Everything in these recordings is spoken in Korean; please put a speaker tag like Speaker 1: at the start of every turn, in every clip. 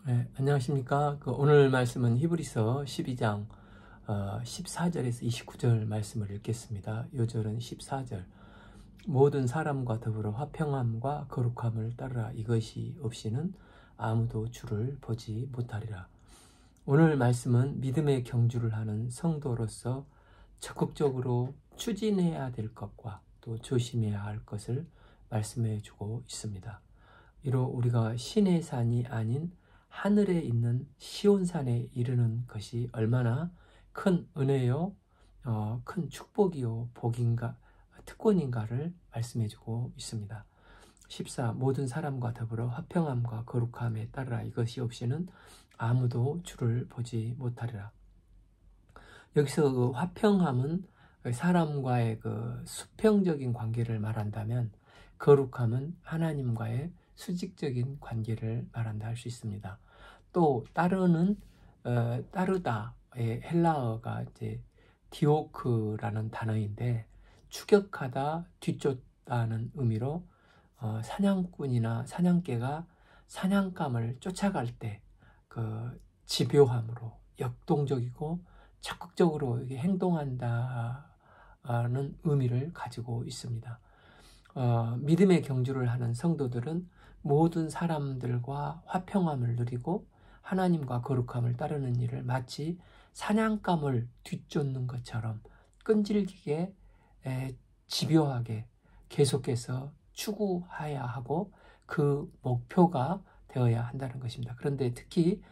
Speaker 1: 네, 안녕하십니까. 오늘 말씀은 히브리서 12장 14절에서 29절 말씀을 읽겠습니다. 요절은 14절. 모든 사람과 더불어 화평함과 거룩함을 따르라. 이것이 없이는 아무도 주를 보지 못하리라. 오늘 말씀은 믿음의 경주를 하는 성도로서 적극적으로 추진해야 될 것과 또 조심해야 할 것을 말씀해 주고 있습니다. 이로 우리가 신의 산이 아닌 하늘에 있는 시온산에 이르는 것이 얼마나 큰 은혜요, 큰 축복이요, 복인가, 특권인가를 말씀해주고 있습니다. 14. 모든 사람과 더불어 화평함과 거룩함에 따르라. 이것이 없이는 아무도 주를 보지 못하리라. 여기서 그 화평함은 사람과의 그 수평적인 관계를 말한다면, 거룩함은 하나님과의 수직적인 관계를 말한다 할 수 있습니다. 또 따르는 따르다의 헬라어가 이제 디오크라는 단어인데, 추격하다, 뒤쫓다는 의미로 사냥꾼이나 사냥개가 사냥감을 쫓아갈 때 그 집요함으로 역동적이고 적극적으로 행동한다는 의미를 가지고 있습니다. 믿음의 경주를 하는 성도들은 모든 사람들과 화평함을 누리고 하나님과 거룩함을 따르는 일을 마치 사냥감을 뒤쫓는 것처럼 끈질기게 집요하게 계속해서 추구해야 하고 그 목표가 되어야 한다는 것입니다. 그런데 특히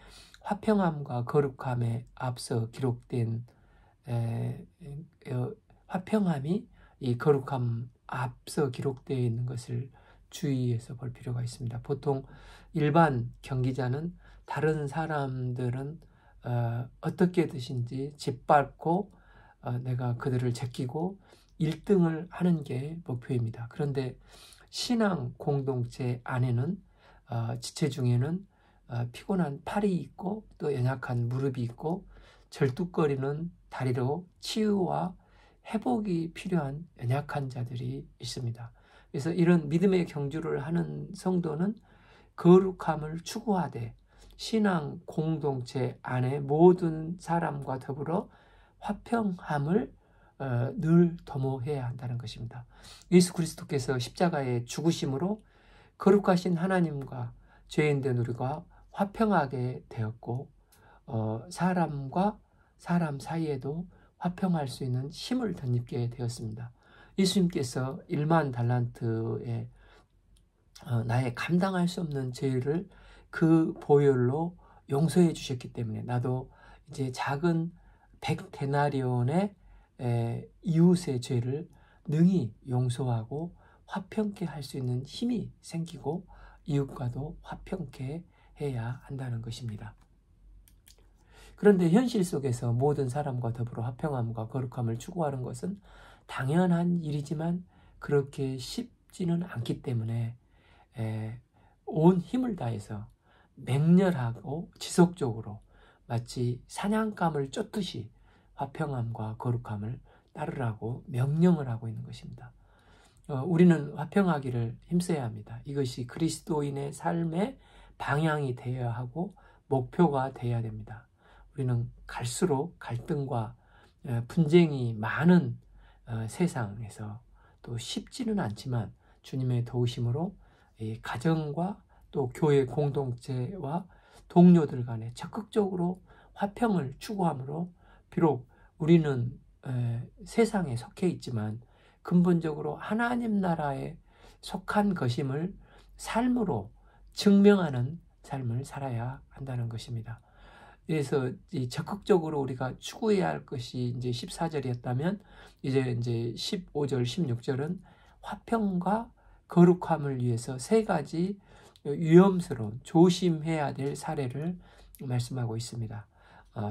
Speaker 1: 화평함과 거룩함에 앞서 기록된 화평함이 이 거룩함 앞서 기록되어 있는 것을 주의해서 볼 필요가 있습니다. 보통 일반 경기자는 다른 사람들은 어떻게 드신지 짓밟고 내가 그들을 제끼고 1등을 하는 게 목표입니다. 그런데 신앙 공동체 안에는 지체 중에는 피곤한 팔이 있고 또 연약한 무릎이 있고 절뚝거리는 다리로 치유와 회복이 필요한 연약한 자들이 있습니다. 그래서 이런 믿음의 경주를 하는 성도는 거룩함을 추구하되 신앙 공동체 안에 모든 사람과 더불어 화평함을 늘 도모해야 한다는 것입니다. 예수 그리스도께서 십자가의 죽으심으로 거룩하신 하나님과 죄인된 우리가 화평하게 되었고 사람과 사람 사이에도 화평할 수 있는 힘을 덧입게 되었습니다. 예수님께서 1만 달란트의 나의 감당할 수 없는 죄를 그 보혈로 용서해 주셨기 때문에 나도 이제 작은 100데나리온의 이웃의 죄를 능히 용서하고 화평케 할 수 있는 힘이 생기고 이웃과도 화평케 해야 한다는 것입니다. 그런데 현실 속에서 모든 사람과 더불어 화평함과 거룩함을 추구하는 것은 당연한 일이지만 그렇게 쉽지는 않기 때문에 온 힘을 다해서 맹렬하고 지속적으로 마치 사냥감을 쫓듯이 화평함과 거룩함을 따르라고 명령을 하고 있는 것입니다. 우리는 화평하기를 힘써야 합니다. 이것이 그리스도인의 삶의 방향이 되어야 하고 목표가 되어야 됩니다. 우리는 갈수록 갈등과 분쟁이 많은 세상에서 또 쉽지는 않지만 주님의 도우심으로 가정과 또 교회 공동체와 동료들 간에 적극적으로 화평을 추구함으로 비록 우리는 세상에 속해 있지만 근본적으로 하나님 나라에 속한 것임을 삶으로 증명하는 삶을 살아야 한다는 것입니다. 그래서 적극적으로 우리가 추구해야 할 것이 이제 14절이었다면 이제 15절, 16절은 화평과 거룩함을 위해서 세 가지 위험스러운 조심해야 될 사례를 말씀하고 있습니다.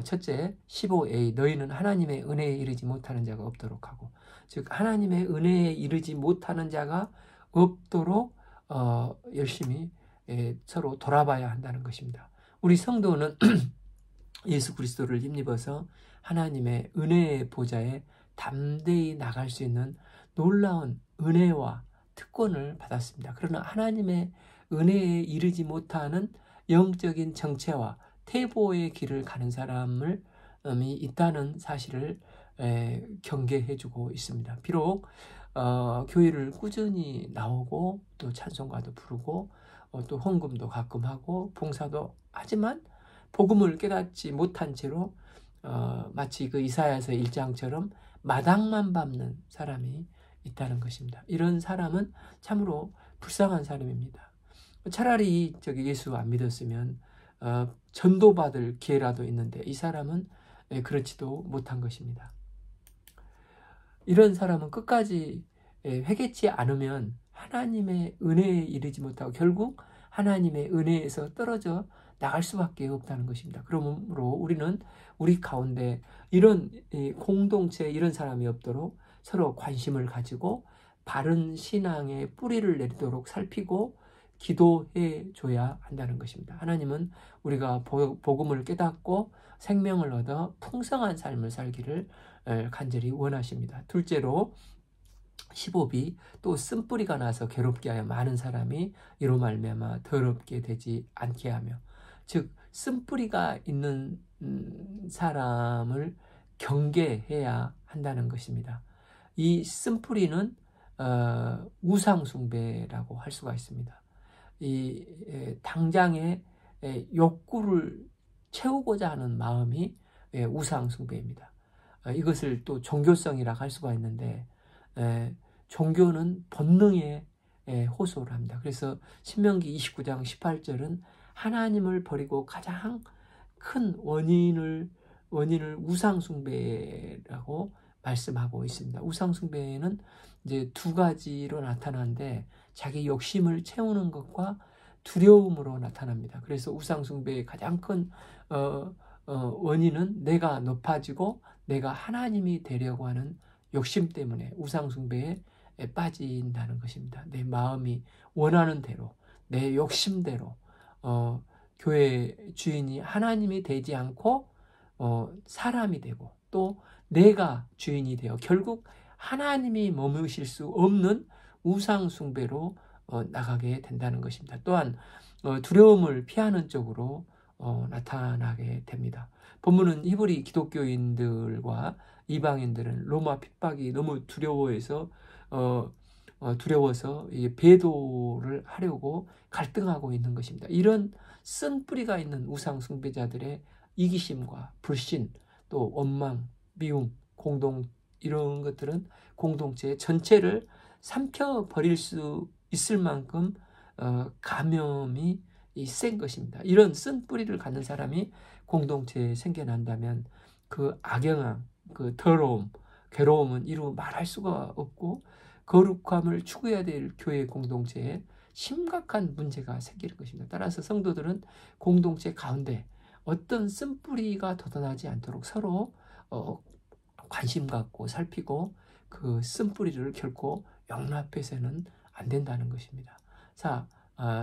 Speaker 1: 첫째, 15a 너희는 하나님의 은혜에 이르지 못하는 자가 없도록 하고, 즉 하나님의 은혜에 이르지 못하는 자가 없도록 열심히 서로 돌아봐야 한다는 것입니다. 우리 성도는 예수 그리스도를 힘입어서 하나님의 은혜의 보좌에 담대히 나갈 수 있는 놀라운 은혜와 특권을 받았습니다. 그러나 하나님의 은혜에 이르지 못하는 영적인 정체와 퇴보의 길을 가는 사람이 있다는 사실을 경계해주고 있습니다. 비록 교회를 꾸준히 나오고 또 찬송가도 부르고 또 헌금도 가끔 하고 봉사도 하지만 복음을 깨닫지 못한 채로 마치 그 이사야서 1장처럼 마당만 밟는 사람이 있다는 것입니다. 이런 사람은 참으로 불쌍한 사람입니다. 차라리 예수 안 믿었으면 전도받을 기회라도 있는데 이 사람은 그렇지도 못한 것입니다. 이런 사람은 끝까지 회개치 않으면 하나님의 은혜에 이르지 못하고 결국 하나님의 은혜에서 떨어져 나갈 수밖에 없다는 것입니다. 그러므로 우리는 우리 가운데 이런 공동체에 이런 사람이 없도록 서로 관심을 가지고 바른 신앙의 뿌리를 내리도록 살피고 기도해 줘야 한다는 것입니다. 하나님은 우리가 복음을 깨닫고 생명을 얻어 풍성한 삶을 살기를 간절히 원하십니다. 둘째로 15비 또 쓴뿌리가 나서 괴롭게 하여 많은 사람이 이로 말미암아 더럽게 되지 않게 하며, 즉 쓴뿌리가 있는 사람을 경계해야 한다는 것입니다. 이 쓴뿌리는 우상숭배라고 할 수가 있습니다. 이 당장의 욕구를 채우고자 하는 마음이 우상숭배입니다. 이것을 또 종교성이라 할 수가 있는데 종교는 본능에 호소를 합니다. 그래서 신명기 29장 18절은 하나님을 버리고 가장 큰 원인을 우상숭배라고 말씀하고 있습니다. 우상숭배는 이제 두 가지로 나타나는데 자기 욕심을 채우는 것과 두려움으로 나타납니다. 그래서 우상숭배의 가장 큰 원인은 내가 높아지고 내가 하나님이 되려고 하는 욕심 때문에 우상숭배에 빠진다는 것입니다. 내 마음이 원하는 대로, 내 욕심대로 교회 주인이 하나님이 되지 않고 사람이 되고 또 내가 주인이 되어 결국 하나님이 머무실 수 없는 우상숭배로 나가게 된다는 것입니다. 또한 두려움을 피하는 쪽으로 나타나게 됩니다. 본문은 히브리 기독교인들과 이방인들은 로마 핍박이 너무 두려워서 배도를 하려고 갈등하고 있는 것입니다. 이런 쓴 뿌리가 있는 우상 숭배자들의 이기심과 불신, 또 원망, 미움, 이런 것들은 공동체 전체를 삼켜버릴 수 있을 만큼 감염이 센 것입니다. 이런 쓴 뿌리를 갖는 사람이 공동체에 생겨난다면 그 악영향, 그 더러움, 괴로움은 이루 말할 수가 없고 거룩함을 추구해야 될 교회 공동체에 심각한 문제가 생기는 것입니다. 따라서 성도들은 공동체 가운데 어떤 쓴뿌리가 돋아나지 않도록 서로 관심 갖고 살피고 그 쓴뿌리를 결코 용납해서는 안 된다는 것입니다. 자,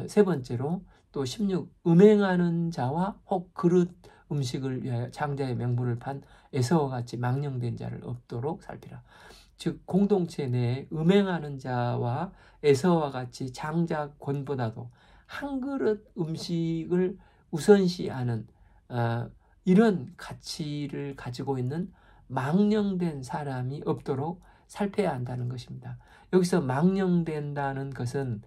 Speaker 1: 세 번째로 또 16, 음행하는 자와 혹 그릇 음식을 위하여 장자의 명분을 판 에서와 같이 망령된 자를 없도록 살피라. 즉 공동체 내에 음행하는 자와 에서와 같이 장자권보다도 한 그릇 음식을 우선시하는 이런 가치를 가지고 있는 망령된 사람이 없도록 살펴야 한다는 것입니다. 여기서 망령된다는 것은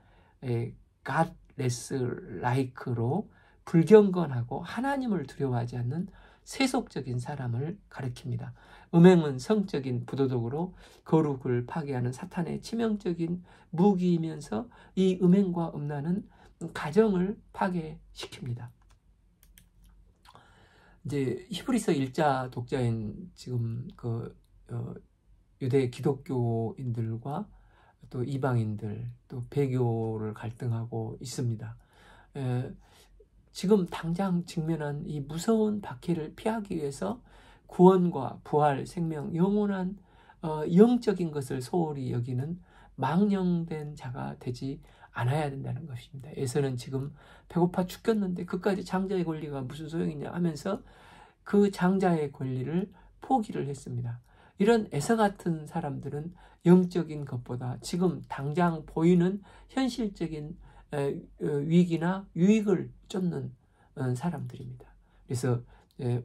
Speaker 1: godless like로 불경건하고 하나님을 두려워하지 않는 세속적인 사람을 가리킵니다. 음행은 성적인 부도덕으로 거룩을 파괴하는 사탄의 치명적인 무기이면서 이 음행과 음란은 가정을 파괴시킵니다. 이제 히브리서 1자 독자인 지금 유대 기독교인들과 또 이방인들 또 배교를 갈등하고 있습니다. 지금 당장 직면한 이 무서운 박해를 피하기 위해서 구원과 부활, 생명, 영원한 영적인 것을 소홀히 여기는 망령된 자가 되지 않아야 된다는 것입니다. 에서는 지금 배고파 죽겠는데 그까지 장자의 권리가 무슨 소용이냐 하면서 그 장자의 권리를 포기를 했습니다. 이런 에서 같은 사람들은 영적인 것보다 지금 당장 보이는 현실적인 위기나 유익을 쫓는 사람들입니다. 그래서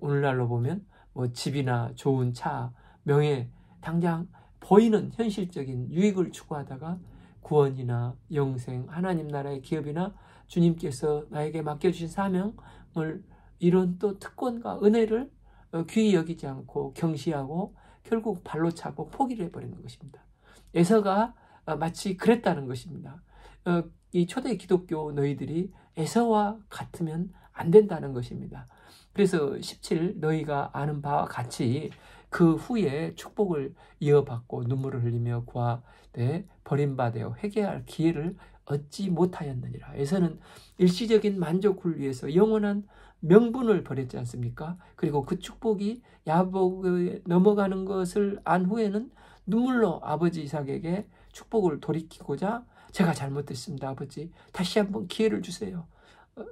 Speaker 1: 오늘날로 보면 뭐 집이나 좋은 차, 명예, 당장 보이는 현실적인 유익을 추구하다가 구원이나 영생, 하나님 나라의 기업이나 주님께서 나에게 맡겨주신 사명을 이런 또 특권과 은혜를 귀히 여기지 않고 경시하고 결국 발로 차고 포기를 해버리는 것입니다. 에서가 마치 그랬다는 것입니다. 이 초대 기독교 너희들이 에서와 같으면 안 된다는 것입니다. 그래서 17 너희가 아는 바와 같이 그 후에 축복을 이어받고 눈물을 흘리며 구하되 버림받아 회개할 기회를 얻지 못하였느니라. 에서는 일시적인 만족을 위해서 영원한 명분을 버렸지 않습니까? 그리고 그 축복이 야곱에 넘어가는 것을 안 후에는 눈물로 아버지 이삭에게 축복을 돌이키고자 제가 잘못했습니다, 아버지. 다시 한번 기회를 주세요.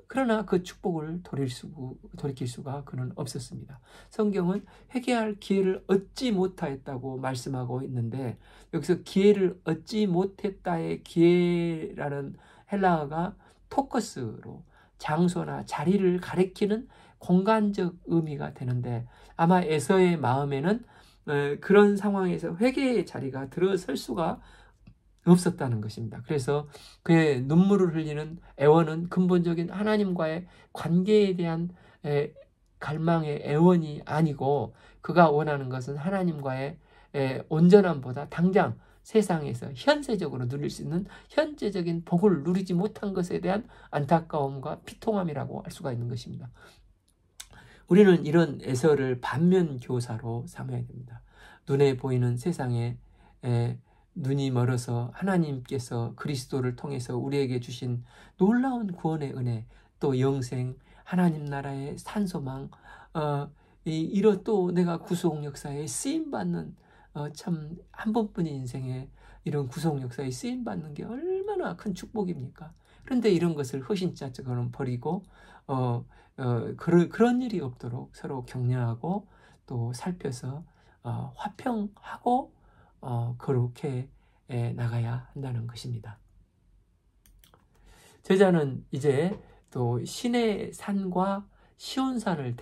Speaker 1: 그러나 그 축복을 돌이킬 수가 그는 없었습니다. 성경은 회개할 기회를 얻지 못하였다고 말씀하고 있는데 여기서 기회를 얻지 못했다의 기회라는 헬라어가 토커스로 장소나 자리를 가리키는 공간적 의미가 되는데 아마 에서의 마음에는 그런 상황에서 회개의 자리가 들어설 수가 없었다는 것입니다. 그래서 그의 눈물을 흘리는 애원은 근본적인 하나님과의 관계에 대한 갈망의 애원이 아니고 그가 원하는 것은 하나님과의 온전함보다 당장 세상에서 현세적으로 누릴 수 있는 현재적인 복을 누리지 못한 것에 대한 안타까움과 피통함이라고 할 수가 있는 것입니다. 우리는 이런 에서를 반면교사로 삼아야 됩니다. 눈에 보이는 세상에 눈이 멀어서 하나님께서 그리스도를 통해서 우리에게 주신 놀라운 구원의 은혜, 또 영생, 하나님 나라의 산소망, 이런 또 내가 구속 역사에 쓰임받는 참 한 번뿐인 인생에 이런 구속 역사에 쓰임받는 게 얼마나 큰 축복입니까? 그런데 이런 것을 허신자적으로 버리고 그런 일이 없도록 서로 격려하고 또 살펴서 화평하고 그렇게 나가야 한다는 것입니다. 저자는 이제 또 신의 산과 시온산을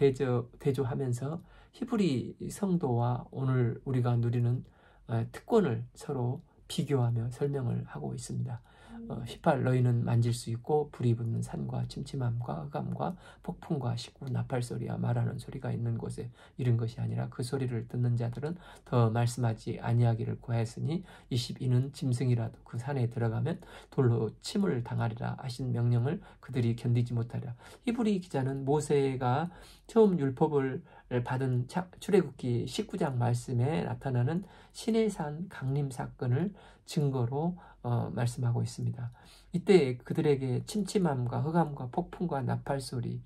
Speaker 1: 대조하면서 히브리 성도와 오늘 우리가 누리는 특권을 서로 비교하며 설명을 하고 있습니다. 18 너희는 만질 수 있고 불이 붙는 산과 침침함과 흑암과 폭풍과 식구 나팔소리와 말하는 소리가 있는 곳에 이른 것이 아니라 그 소리를 듣는 자들은 더 말씀하지 아니하기를 구하였으니 22는 짐승이라도 그 산에 들어가면 돌로 침을 당하리라 하신 명령을 그들이 견디지 못하리라. 히브리 기자는 모세가 처음 율법을 받은 출애굽기 19장 말씀에 나타나는 시내산 강림 사건을 증거로 말씀하고 있습니다. 이때 그들에게 침침함과 흑암과 폭풍과 나팔소리,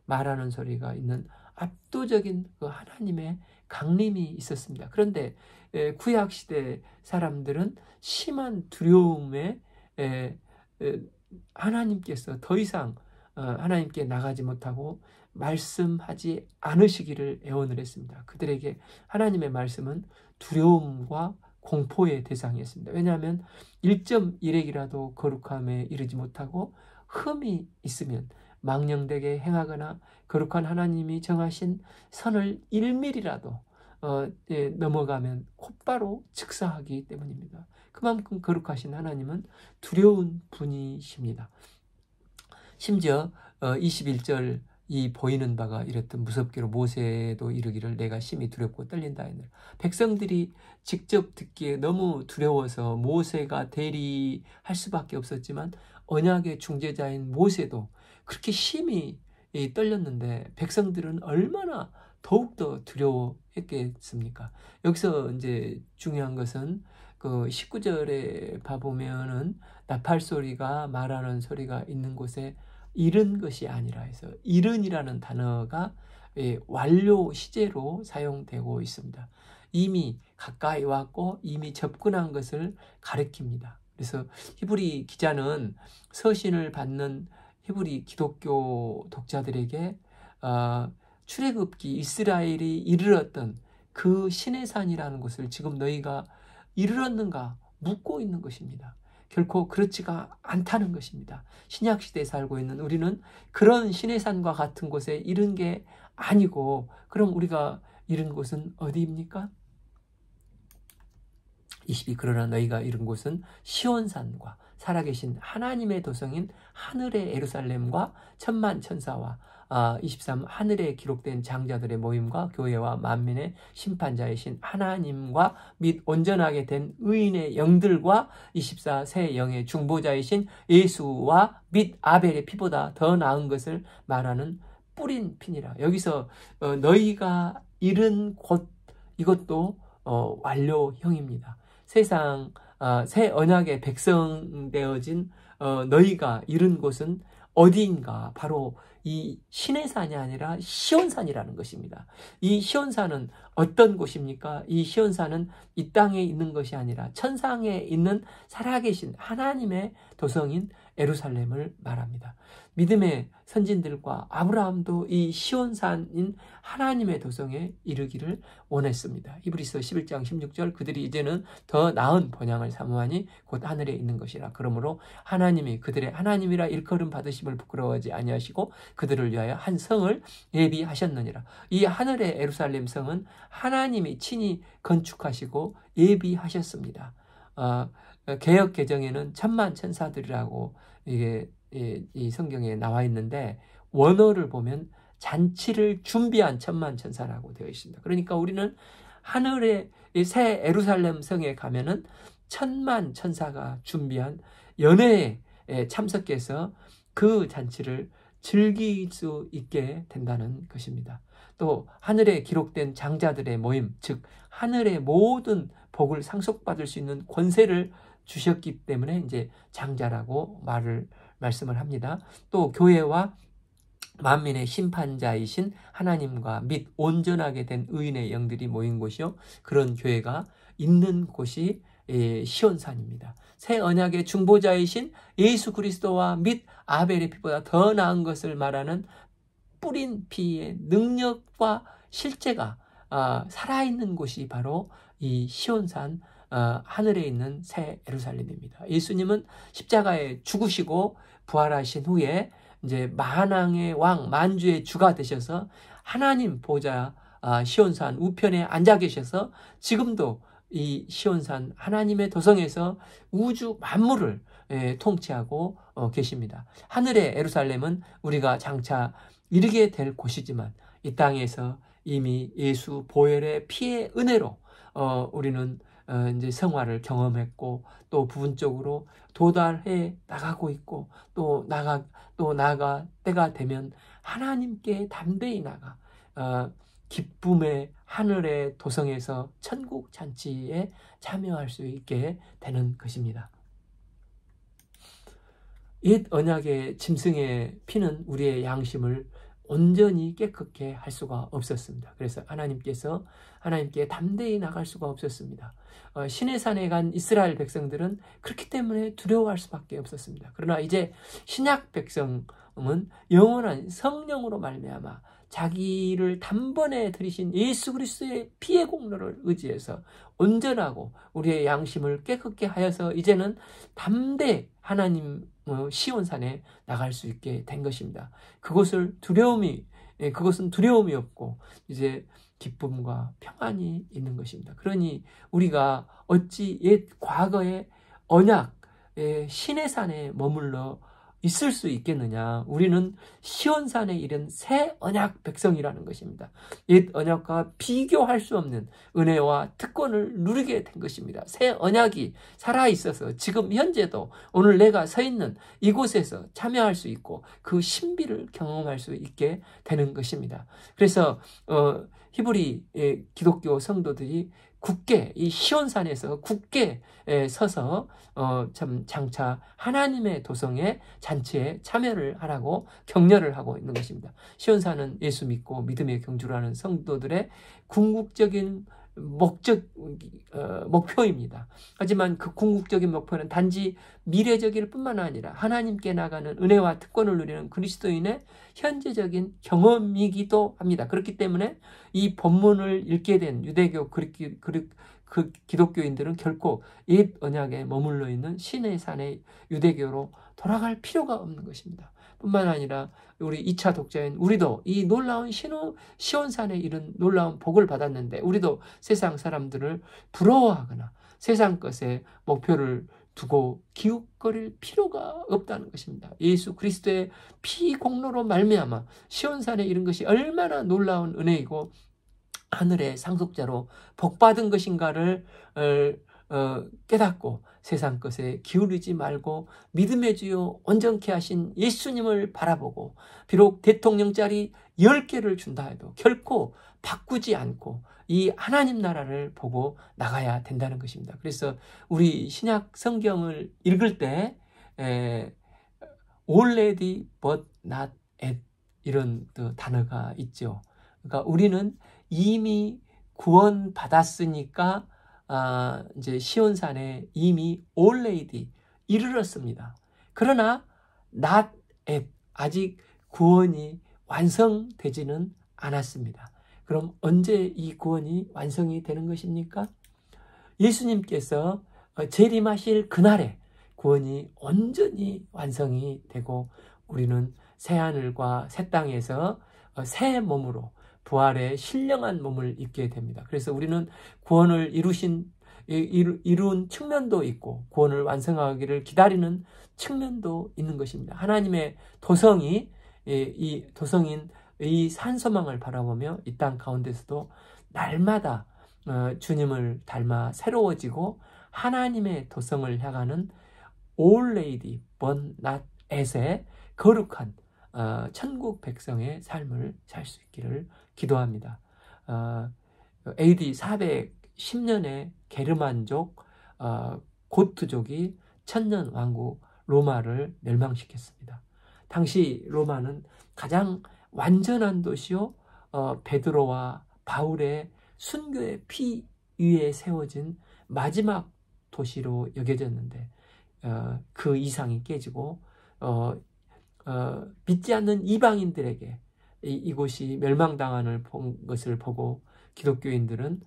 Speaker 1: 말하는 소리가 있는 압도적인 그 하나님의 강림이 있었습니다. 그런데 구약시대 사람들은 심한 두려움에 하나님께서 더 이상 하나님께 나가지 못하고 말씀하지 않으시기를 애원을 했습니다. 그들에게 하나님의 말씀은 두려움과 공포의 대상이었습니다. 왜냐하면 1.1핵이라도 거룩함에 이르지 못하고 흠이 있으면 망령되게 행하거나 거룩한 하나님이 정하신 선을 1mm라도 넘어가면 곧바로 즉사하기 때문입니다. 그만큼 거룩하신 하나님은 두려운 분이십니다. 심지어 21절 이 보이는 바가 이랬던 무섭기로 모세도 이르기를 내가 심히 두렵고 떨린다 하니라. 백성들이 직접 듣기에 너무 두려워서 모세가 대리할 수밖에 없었지만 언약의 중재자인 모세도 그렇게 심히 떨렸는데 백성들은 얼마나 더욱더 두려워했겠습니까? 여기서 이제 중요한 것은 그 19절에 봐보면은 나팔 소리가 말하는 소리가 있는 곳에 이른 것이 아니라 해서 이른이라는 단어가 완료 시제로 사용되고 있습니다. 이미 가까이 왔고 이미 접근한 것을 가리킵니다. 그래서 히브리 기자는 서신을 받는 히브리 기독교 독자들에게 출애굽기 이스라엘이 이르렀던 그 시내산이라는 곳을 지금 너희가 이르렀는가 묻고 있는 것입니다. 결코 그렇지가 않다는 것입니다. 신약시대에 살고 있는 우리는 그런 시내산과 같은 곳에 이른 게 아니고, 그럼 우리가 이른 곳은 어디입니까? 22 그러나 너희가 이른 곳은 시온산과 살아계신 하나님의 도성인 하늘의 예루살렘과 천만 천사와 23 하늘에 기록된 장자들의 모임과 교회와 만민의 심판자이신 하나님과 및 온전하게 된 의인의 영들과 24 새 영의 중보자이신 예수와 및 아벨의 피보다 더 나은 것을 말하는 뿌린 피니라. 여기서 너희가 이른 곳, 이것도 완료형입니다. 세상 새 언약의 백성 되어진 너희가 이른 곳은 어디인가? 바로 이 시내산이 아니라 시온산이라는 것입니다. 이 시온산은 어떤 곳입니까? 이 시온산은 이 땅에 있는 것이 아니라 천상에 있는 살아계신 하나님의 도성인 예루살렘을 말합니다. 믿음의 선진들과 아브라함도 이 시온산인 하나님의 도성에 이르기를 원했습니다. 히브리서 11장 16절 그들이 이제는 더 나은 본향을 사모하니 곧 하늘에 있는 것이라. 그러므로 하나님이 그들의 하나님이라 일컬음 받으심을 부끄러워하지 아니하시고 그들을 위하여 한 성을 예비하셨느니라. 이 하늘의 예루살렘 성은 하나님이 친히 건축하시고 예비하셨습니다. 개역 개정에는 천만 천사들이라고 이게 이 성경에 나와 있는데, 원어를 보면 잔치를 준비한 천만 천사라고 되어 있습니다. 그러니까 우리는 하늘의 새 예루살렘 성에 가면은 천만 천사가 준비한 연회에 참석해서 그 잔치를 즐길 수 있게 된다는 것입니다. 또 하늘에 기록된 장자들의 모임, 즉 하늘의 모든 복을 상속받을 수 있는 권세를 주셨기 때문에 이제 장자라고 말씀을 합니다. 또 교회와 만민의 심판자이신 하나님과 및 온전하게 된 의인의 영들이 모인 곳이요, 그런 교회가 있는 곳이 시온산입니다. 새 언약의 중보자이신 예수 그리스도와 및 아벨의 피보다 더 나은 것을 말하는 뿌린 피의 능력과 실제가 살아있는 곳이 바로 이 시온산 하늘에 있는 새 예루살렘입니다. 예수님은 십자가에 죽으시고 부활하신 후에 이제 만왕의 왕, 만주의 주가 되셔서 하나님 보좌 시온산 우편에 앉아 계셔서 지금도 이 시온산 하나님의 도성에서 우주 만물을 통치하고 계십니다. 하늘의 예루살렘은 우리가 장차 이르게 될 곳이지만 이 땅에서 이미 예수 보혈의 피의 은혜로 우리는 이제 성화를 경험했고, 또 부분적으로 도달해 나가고 있고, 또 나가 때가 되면 하나님께 담대히 나가 기쁨의 하늘의 도성에서 천국 잔치에 참여할 수 있게 되는 것입니다. 옛 언약의 짐승의 피는 우리의 양심을 온전히 깨끗게 할 수가 없었습니다. 그래서 하나님께 담대히 나갈 수가 없었습니다. 시내산에 간 이스라엘 백성들은 그렇기 때문에 두려워할 수밖에 없었습니다. 그러나 이제 신약 백성은 영원한 성령으로 말미암아 자기를 단번에 들이신 예수 그리스도의 피의 공로를 의지해서 온전하고 우리의 양심을 깨끗게 하여서 이제는 담대 하나님 시온산에 나갈 수 있게 된 것입니다. 그것은 두려움이 없고 이제 기쁨과 평안이 있는 것입니다. 그러니 우리가 어찌 옛 과거의 언약의 시내산에 머물러 있을 수 있겠느냐? 우리는 시온산에 이른 새 언약 백성이라는 것입니다. 옛 언약과 비교할 수 없는 은혜와 특권을 누리게 된 것입니다. 새 언약이 살아있어서 지금 현재도 오늘 내가 서 있는 이곳에서 참여할 수 있고 그 신비를 경험할 수 있게 되는 것입니다. 그래서 히브리 기독교 성도들이 굳게 이 시온산에서 굳게 서서 참 장차 하나님의 도성의 잔치에 참여를 하라고 격려를 하고 있는 것입니다. 시온산은 예수 믿고 믿음의 경주라는 성도들의 궁극적인 목표입니다. 하지만 그 궁극적인 목표는 단지 미래적일 뿐만 아니라 하나님께 나가는 은혜와 특권을 누리는 그리스도인의 현재적인 경험이기도 합니다. 그렇기 때문에 이 본문을 읽게 된 유대교 그 기독교인들은 결코 옛 언약에 머물러 있는 신의 산의 유대교로 돌아갈 필요가 없는 것입니다. 뿐만 아니라 우리 2차 독자인 우리도 이 놀라운 시온산에 이른 놀라운 복을 받았는데 우리도 세상 사람들을 부러워하거나 세상 것에 목표를 두고 기웃거릴 필요가 없다는 것입니다. 예수 그리스도의 피 공로로 말미암아 시온산에 이른 것이 얼마나 놀라운 은혜이고 하늘의 상속자로 복받은 것인가를 깨닫고 세상 것에 기울이지 말고 믿음의 주요 온전케 하신 예수님을 바라보고 비록 대통령짜리 10개를 준다 해도 결코 바꾸지 않고 이 하나님 나라를 보고 나가야 된다는 것입니다. 그래서 우리 신약 성경을 읽을 때 already but not yet 이런 단어가 있죠. 그러니까 우리는 이미 구원받았으니까 이제 시온산에 이미 already 이르렀습니다. 그러나 not yet 아직 구원이 완성되지는 않았습니다. 그럼 언제 이 구원이 완성이 되는 것입니까? 예수님께서 재림하실 그날에 구원이 온전히 완성이 되고 우리는 새하늘과 새 땅에서 새 몸으로 부활의 신령한 몸을 입게 됩니다. 그래서 우리는 구원을 이룬 측면도 있고 구원을 완성하기를 기다리는 측면도 있는 것입니다. 하나님의 도성이 이 도성인 이 산소망을 바라보며 이 땅 가운데서도 날마다 주님을 닮아 새로워지고 하나님의 도성을 향하는 already but not yet의 거룩한 천국 백성의 삶을 살 수 있기를 기도합니다. AD 410년에 게르만족 고트족이 천년 왕국 로마를 멸망시켰습니다. 당시 로마는 가장 완전한 도시요 베드로와 바울의 순교의 피 위에 세워진 마지막 도시로 여겨졌는데 그 이상이 깨지고 믿지 않는 이방인들에게 이곳이 멸망당하는 것을 보고 기독교인들은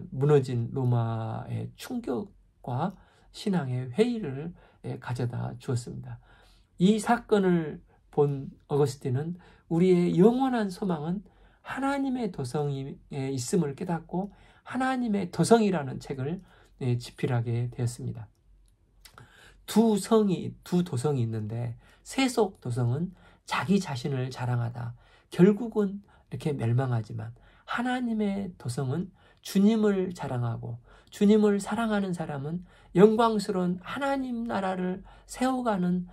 Speaker 1: 무너진 로마의 충격과 신앙의 회의를 가져다 주었습니다. 이 사건을 본 어거스틴은 우리의 영원한 소망은 하나님의 도성에 있음을 깨닫고 하나님의 도성이라는 책을 집필하게 되었습니다. 두 도성이 있는데 세속 도성은 자기 자신을 자랑하다 결국은 이렇게 멸망하지만 하나님의 도성은 주님을 자랑하고 주님을 사랑하는 사람은 영광스러운 하나님 나라를 세워가는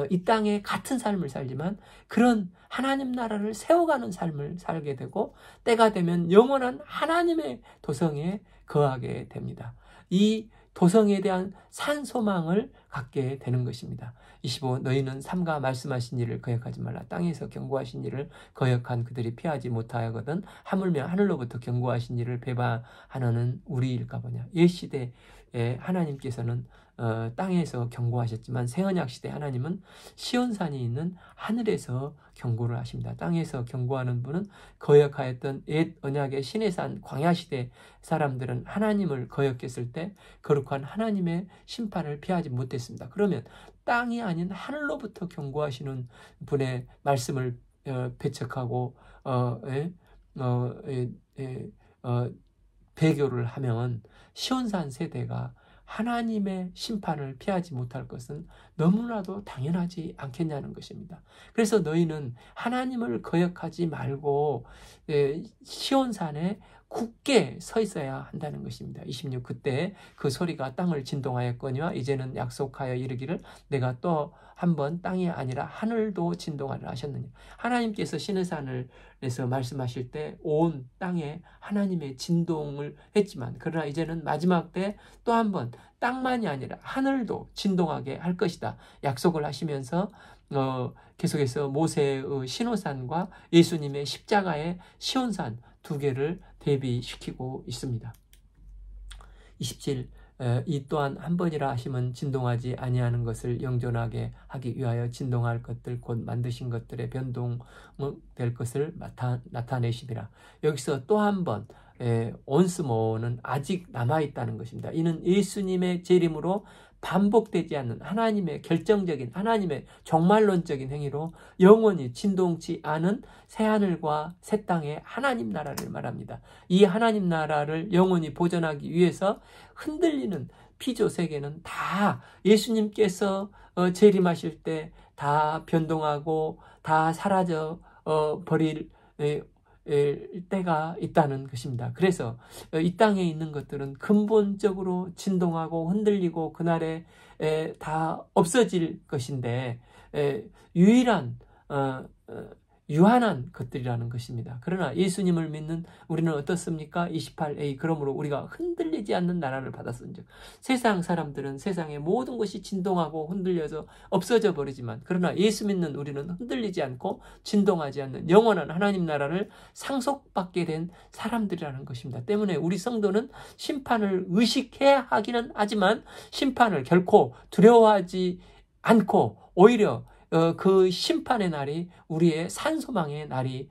Speaker 1: 이 땅에 같은 삶을 살지만 그런 하나님 나라를 세워가는 삶을 살게 되고 때가 되면 영원한 하나님의 도성에 거하게 됩니다. 이 도성에 대한 산소망을 갖게 되는 것입니다. 25. 너희는 삼가 말씀하신 일을 거역하지 말라. 땅에서 경고하신 일을 거역한 그들이 피하지 못하거든 하물며 하늘로부터 경고하신 일을 배반하는 우리일까 보냐. 옛시대에 하나님께서는 땅에서 경고하셨지만 새언약 시대 하나님은 시온산이 있는 하늘에서 경고를 하십니다. 땅에서 경고하는 분은 거역하였던 옛 언약의 신의 산 광야 시대 사람들은 하나님을 거역했을 때 거룩한 하나님의 심판을 피하지 못했습니다. 그러면 땅이 아닌 하늘로부터 경고하시는 분의 말씀을 배척하고 배교를 하면 시온산 세대가 하나님의 심판을 피하지 못할 것은 너무나도 당연하지 않겠냐는 것입니다. 그래서 너희는 하나님을 거역하지 말고 시온산에 굳게 서 있어야 한다는 것입니다. 26. 그때 그 소리가 땅을 진동하였거니와 이제는 약속하여 이르기를 내가 또 한 번 땅이 아니라 하늘도 진동하리라 하셨느냐. 하나님께서 시내산을에서 말씀하실 때 온 땅에 하나님의 진동을 했지만 그러나 이제는 마지막 때 또 한 번 땅만이 아니라 하늘도 진동하게 할 것이다 약속을 하시면서 계속해서 모세의 시노산과 예수님의 십자가의 시온산 두 개를 대비시키고 있습니다. 27. 이 또한 한 번이라 하시면 진동하지 아니하는 것을 영존하게 하기 위하여 진동할 것들 곧 만드신 것들의 변동될 것을 나타내시리라. 여기서 또 한 번 oncemore는 아직 남아있다는 것입니다. 이는 예수님의 재림으로 반복되지 않는 하나님의 결정적인 하나님의 종말론적인 행위로 영원히 진동치 않은 새하늘과 새 땅의 하나님 나라를 말합니다. 이 하나님 나라를 영원히 보존하기 위해서 흔들리는 피조 세계는 다 예수님께서 재림하실 때 다 변동하고 다 사라져 버릴 때가 있다는 것입니다. 그래서 이 땅에 있는 것들은 근본적으로 진동하고 흔들리고 그날에 다 없어질 것인데 유일한 유한한 것들이라는 것입니다. 그러나 예수님을 믿는 우리는 어떻습니까? 28a 그러므로 우리가 흔들리지 않는 나라를 받았은즉 세상 사람들은 세상의 모든 것이 진동하고 흔들려서 없어져 버리지만 그러나 예수 믿는 우리는 흔들리지 않고 진동하지 않는 영원한 하나님 나라를 상속받게 된 사람들이라는 것입니다. 때문에 우리 성도는 심판을 의식해야 하기는 하지만 심판을 결코 두려워하지 않고 오히려 그 심판의 날이 우리의 산소망의 날이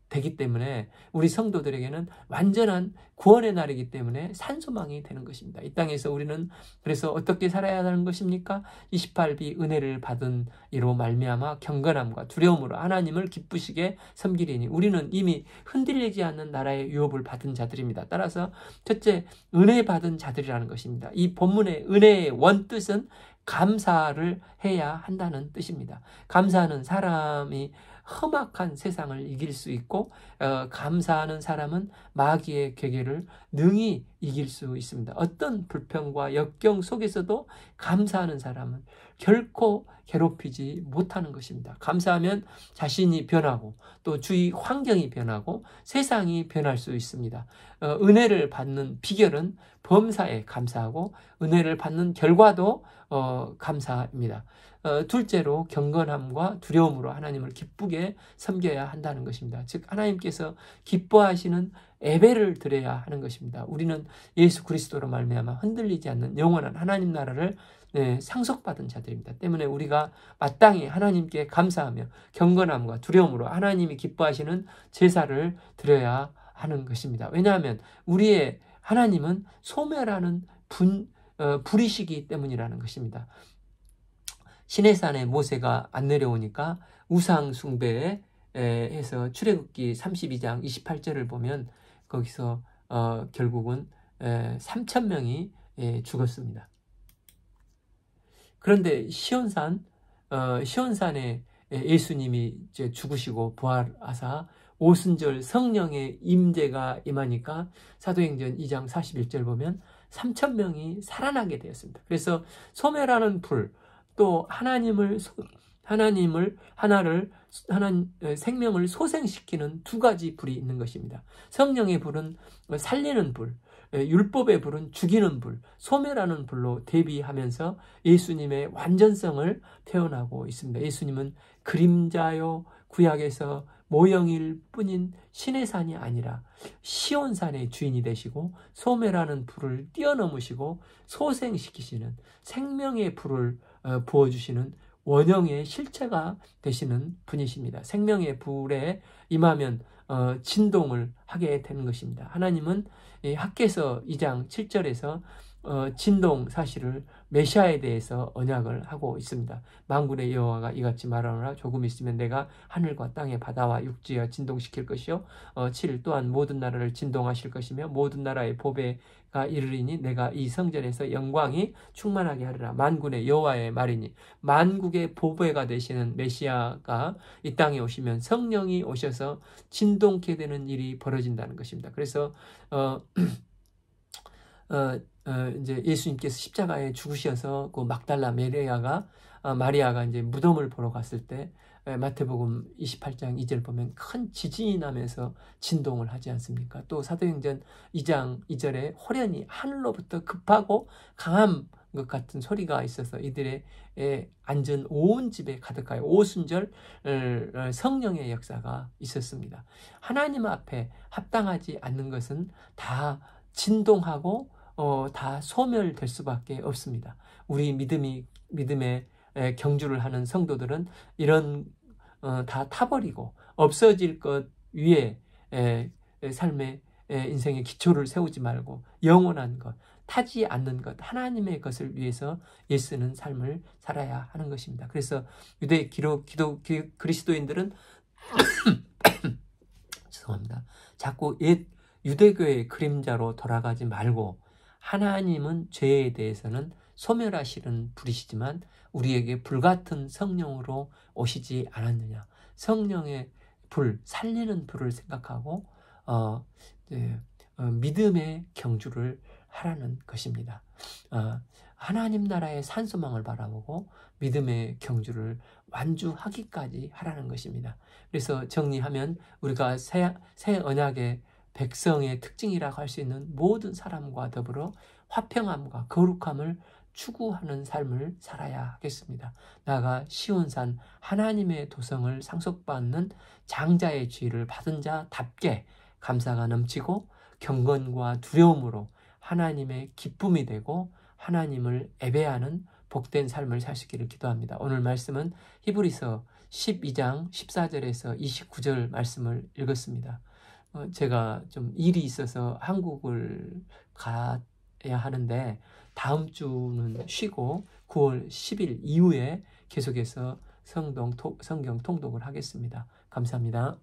Speaker 1: 되기 때문에 우리 성도들에게는 완전한 구원의 날이기 때문에 산소망이 되는 것입니다. 이 땅에서 우리는 그래서 어떻게 살아야 하는 것입니까? 28b 은혜를 받은 이로 말미암아 경건함과 두려움으로 하나님을 기쁘시게 섬기리니 우리는 이미 흔들리지 않는 나라의 유업을 받은 자들입니다. 따라서 첫째 은혜 받은 자들이라는 것입니다. 이 본문의 은혜의 원뜻은 감사를 해야 한다는 뜻입니다. 감사하는 사람이 험악한 세상을 이길 수 있고 감사하는 사람은 마귀의 괴계를 능히 이길 수 있습니다. 어떤 불평과 역경 속에서도 감사하는 사람은 결코 괴롭히지 못하는 것입니다. 감사하면 자신이 변하고 또 주위 환경이 변하고 세상이 변할 수 있습니다. 은혜를 받는 비결은 범사에 감사하고 은혜를 받는 결과도 감사입니다. 둘째로 경건함과 두려움으로 하나님을 기쁘게 섬겨야 한다는 것입니다. 즉 하나님께서 기뻐하시는 예배를 드려야 하는 것입니다. 우리는 예수 그리스도로 말미암아 흔들리지 않는 영원한 하나님 나라를 상속받은 자들입니다. 때문에 우리가 마땅히 하나님께 감사하며 경건함과 두려움으로 하나님이 기뻐하시는 제사를 드려야 하는 것입니다. 왜냐하면 우리의 하나님은 소멸하는 불이시기 때문이라는 것입니다. 시내산에 모세가 안 내려오니까 우상 숭배에 해서 출애굽기 32장 28절을 보면 거기서 결국은 3,000명이 죽었습니다. 그런데 시온산에 예수님이 이제 죽으시고 부활하사 오순절 성령의 임재가 임하니까 사도행전 2장 41절 보면 3,000명이 살아나게 되었습니다. 그래서 소멸하는 불, 또 생명을 소생시키는 두 가지 불이 있는 것입니다. 성령의 불은 살리는 불, 율법의 불은 죽이는 불, 소멸하는 불로 대비하면서 예수님의 완전성을 표현하고 있습니다. 예수님은 그림자요 구약에서 모형일 뿐인 시내산이 아니라 시온산의 주인이 되시고 소멸하는 불을 뛰어넘으시고 소생시키시는 생명의 불을 부어주시는 원형의 실체가 되시는 분이십니다. 생명의 불에 임하면 진동을 하게 되는 것입니다. 하나님은 학개서 2장 7절에서 진동 사실을 메시아에 대해서 언약을 하고 있습니다. 만군의 여호와가 이같이 말하노라 조금 있으면 내가 하늘과 땅의 바다와 육지와 진동시킬 것이요 7 또한 모든 나라를 진동하실 것이며 모든 나라의 보배가 이르리니 내가 이 성전에서 영광이 충만하게 하리라. 만군의 여호와의 말이니 만국의 보배가 되시는 메시아가 이 땅에 오시면 성령이 오셔서 진동케 되는 일이 벌어진다는 것입니다. 그래서 이제 예수님께서 십자가에 죽으셔서 그 막달라 마리아가 이제 무덤을 보러 갔을 때 마태복음 28장 2절 보면 큰 지진이 나면서 진동을 하지 않습니까? 또 사도행전 2장 2절에 호련히 하늘로부터 급하고 강한 것 같은 소리가 있어서 이들의 앉은 온 집에 가득하여 오순절 성령의 역사가 있었습니다. 하나님 앞에 합당하지 않는 것은 다 진동하고 다 소멸될 수밖에 없습니다. 우리 믿음에 경주를 하는 성도들은 이런 다 타버리고 없어질 것 위에 삶에 인생의 기초를 세우지 말고 영원한 것, 타지 않는 것, 하나님의 것을 위해서 애쓰는 삶을 살아야 하는 것입니다. 그래서 그리스도인들은 죄송합니다. 자꾸 옛 유대교의 그림자로 돌아가지 말고 하나님은 죄에 대해서는 소멸하시는 분이시지만 우리에게 불같은 성령으로 오시지 않았느냐. 성령의 불, 살리는 불을 생각하고 믿음의 경주를 하라는 것입니다. 하나님 나라의 산소망을 바라보고 믿음의 경주를 완주하기까지 하라는 것입니다. 그래서 정리하면 우리가 새 언약의 백성의 특징이라고 할 수 있는 모든 사람과 더불어 화평함과 거룩함을 추구하는 삶을 살아야 하겠습니다. 나아가 시온산 하나님의 도성을 상속받는 장자의 지위를 받은 자답게 감사가 넘치고 경건과 두려움으로 하나님의 기쁨이 되고 하나님을 예배하는 복된 삶을 살 수 있기를 기도합니다. 오늘 말씀은 히브리서 12장 14절에서 29절 말씀을 읽었습니다. 제가 좀 일이 있어서 한국을 가야 하는데 다음 주는 쉬고 9월 10일 이후에 계속해서 성경 통독을 하겠습니다. 감사합니다.